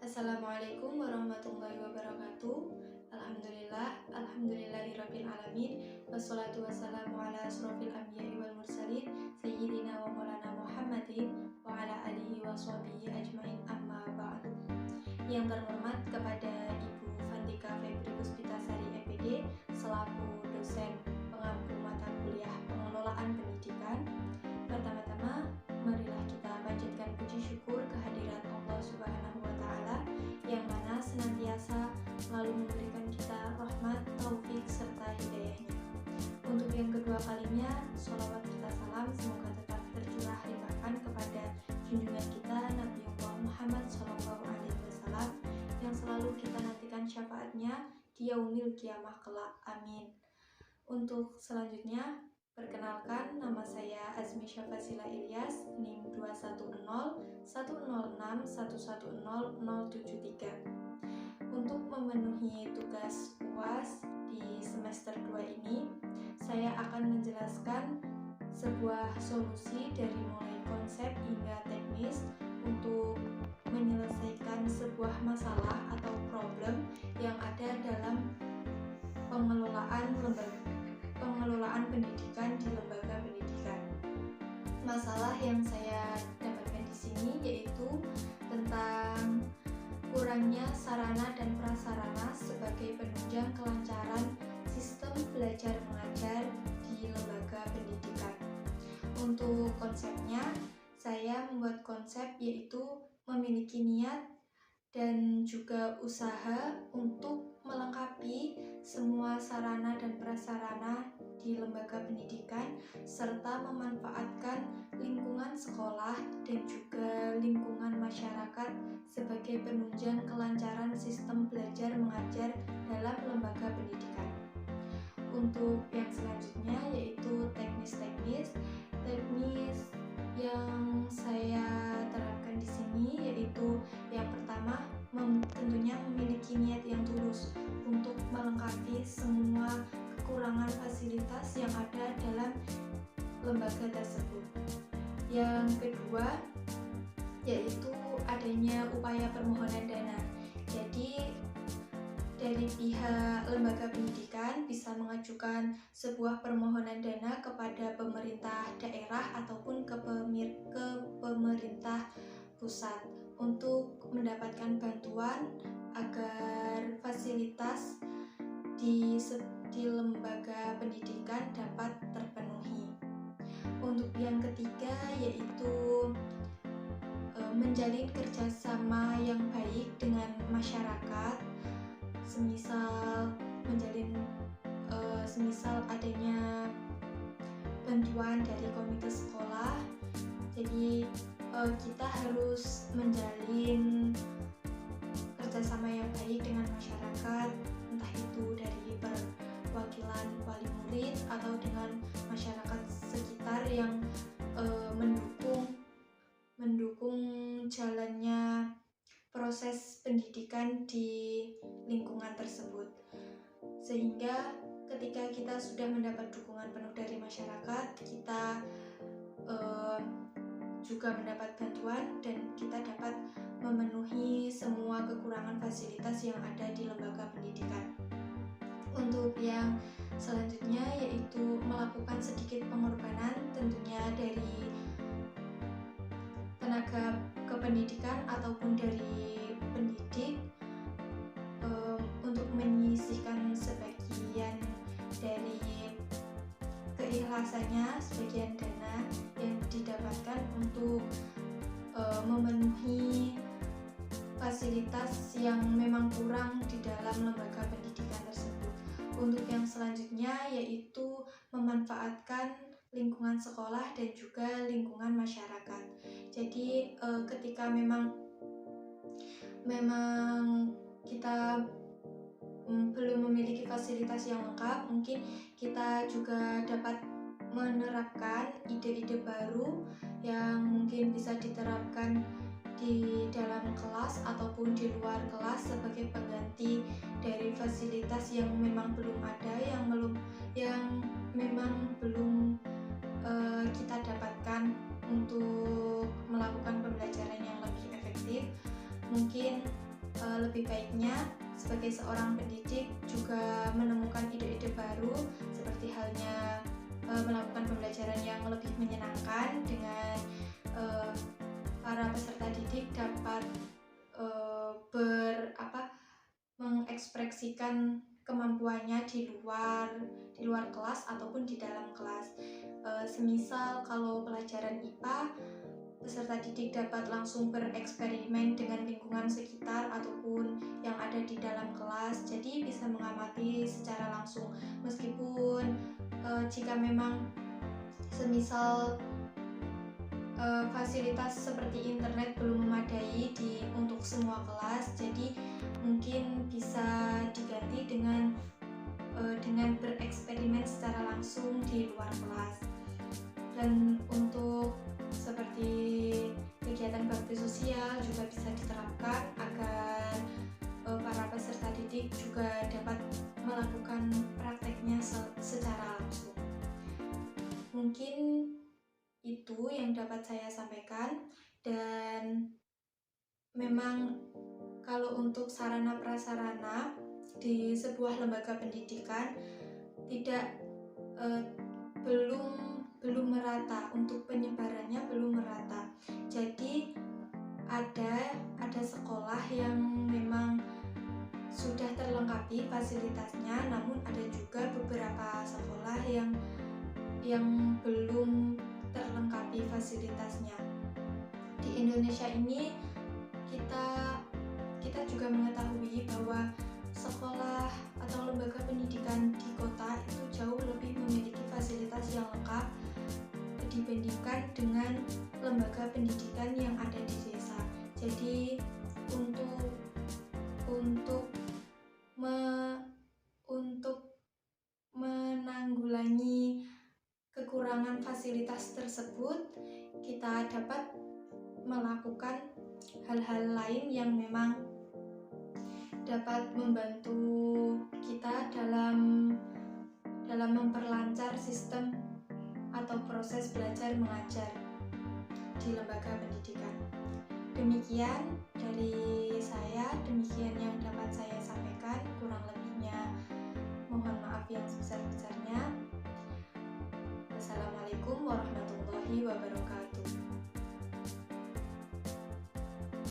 Assalamualaikum warahmatullahi wabarakatuh. Alhamdulillahirabbil alamin. Wassalatu wassalamu ala asrofil anbiya'i wal mursalin sayyidina wa maulana Muhammadin wa ala alihi wa sahbihi ajmain, amma ba'du. Yang terhormat kepada Ibu Fantika Febri Puspitasari MPD selaku dosen pengampu mata kuliah pengelolaan pendidikan. Pertama-tama, marilah kita panjatkan puji syukur kehadirat Allah Subhanahu wa Ta'ala yang mana senantiasa selalu memberikan kita rahmat, taufik, serta hidayahnya. Untuk yang kedua kalinya, sholawat serta salam semoga tetap tercurah limpahkan kepada junjungan kita Nabiullah Muhammad SAW yang selalu kita nantikan syafaatnya di yaumil kiamah kelak. Amin. Untuk selanjutnya, perkenalkan, nama saya Azmi Syafasila Ilyas, NIM 2101061601073. Untuk memenuhi tugas UAS di semester 2 ini, saya akan menjelaskan sebuah solusi dari mulai konsep hingga teknis untuk menyelesaikan sebuah masalah atau problem yang ada dalam pengelolaan pendidikan di lembaga pendidikan. Masalah yang saya dapatkan di sini yaitu tentang kurangnya sarana dan prasarana sebagai penunjang kelancaran sistem belajar mengajar di lembaga pendidikan. Untuk konsepnya, saya membuat konsep yaitu memiliki niat dan juga usaha untuk melengkapi semua sarana dan prasarana di lembaga pendidikan serta memanfaatkan lingkungan sekolah dan juga lingkungan masyarakat sebagai penunjang kelancaran sistem belajar mengajar dalam lembaga pendidikan. Untuk yang selanjutnya yaitu teknis yang saya terapkan di sini yaitu yang pertama, tentunya memiliki niat yang tulus untuk melengkapi semua kekurangan fasilitas yang ada dalam lembaga tersebut. Yang kedua yaitu adanya upaya permohonan dana. Jadi dari pihak lembaga pendidikan bisa mengajukan sebuah permohonan dana kepada pemerintah daerah ataupun ke pemerintah pusat untuk mendapatkan bantuan agar fasilitas di lembaga pendidikan dapat terpenuhi. Untuk yang ketiga yaitu menjalin kerjasama yang baik dengan masyarakat, semisal adanya bantuan dari komite sekolah. Jadi kita harus menjalin kerjasama yang baik dengan masyarakat, entah itu dari perwakilan wali murid atau dengan masyarakat sekitar yang mendukung jalannya proses pendidikan di lingkungan tersebut. Sehingga ketika kita sudah mendapat dukungan penuh dari masyarakat, kita juga mendapat bantuan dan kita dapat memenuhi semua kekurangan fasilitas yang ada di lembaga pendidikan. Untuk yang selanjutnya yaitu melakukan sedikit pengorbanan tentunya dari tenaga kependidikan ataupun dari pendidik untuk menyisihkan sebagian dari keikhlasannya, sebagian dana yang didapatkan untuk memenuhi fasilitas yang memang kurang di dalam lembaga pendidikan tersebut. Untuk yang selanjutnya yaitu memanfaatkan lingkungan sekolah dan juga lingkungan masyarakat. Jadi ketika memang kita belum memiliki fasilitas yang lengkap, mungkin kita juga dapat menerapkan ide-ide baru yang mungkin bisa diterapkan di dalam kelas ataupun di luar kelas sebagai pengganti dari fasilitas yang memang belum ada, yang memang belum kita dapatkan untuk melakukan pembelajaran yang lebih efektif. Mungkin lebih baiknya sebagai seorang pendidik juga menemukan ide-ide baru, seperti halnya melakukan pembelajaran yang lebih menyenangkan dengan para peserta didik dapat mengekspresikan kemampuannya di luar kelas ataupun di dalam kelas. Semisal kalau pelajaran IPA, peserta didik dapat langsung bereksperimen dengan lingkungan sekitar ataupun yang ada di dalam kelas, jadi bisa mengamati secara langsung. Meskipun jika memang semisal fasilitas seperti internet belum memadai untuk semua kelas, jadi mungkin bisa diganti dengan bereksperimen secara langsung di luar kelas. Dan untuk seperti kegiatan bakti sosial juga bisa diterapkan agar para peserta didik juga dapat melakukan prakteknya secara langsung. Mungkin itu yang dapat saya sampaikan. Dan memang kalau untuk sarana prasarana di sebuah lembaga pendidikan belum merata, untuk penyebarannya belum merata. Jadi ada sekolah yang memang sudah terlengkapi fasilitasnya, namun ada juga beberapa sekolah yang belum terlengkapi fasilitasnya. Di Indonesia ini kita juga mengetahui bahwa sekolah atau lembaga pendidikan di kota itu jauh lebih memiliki fasilitas yang lengkap dibandingkan dengan lembaga pendidikan yang ada di desa. Jadi untuk menanggulangi kekurangan fasilitas tersebut, kita dapat melakukan hal-hal lain yang memang dapat membantu kita dalam memperlancar sistem atau proses belajar mengajar di lembaga pendidikan. Demikian dari saya, demikian yang dapat saya sampaikan. Kurang lebihnya mohon maaf yang sebesar-besarnya. Wassalamualaikum warahmatullahi wabarakatuh.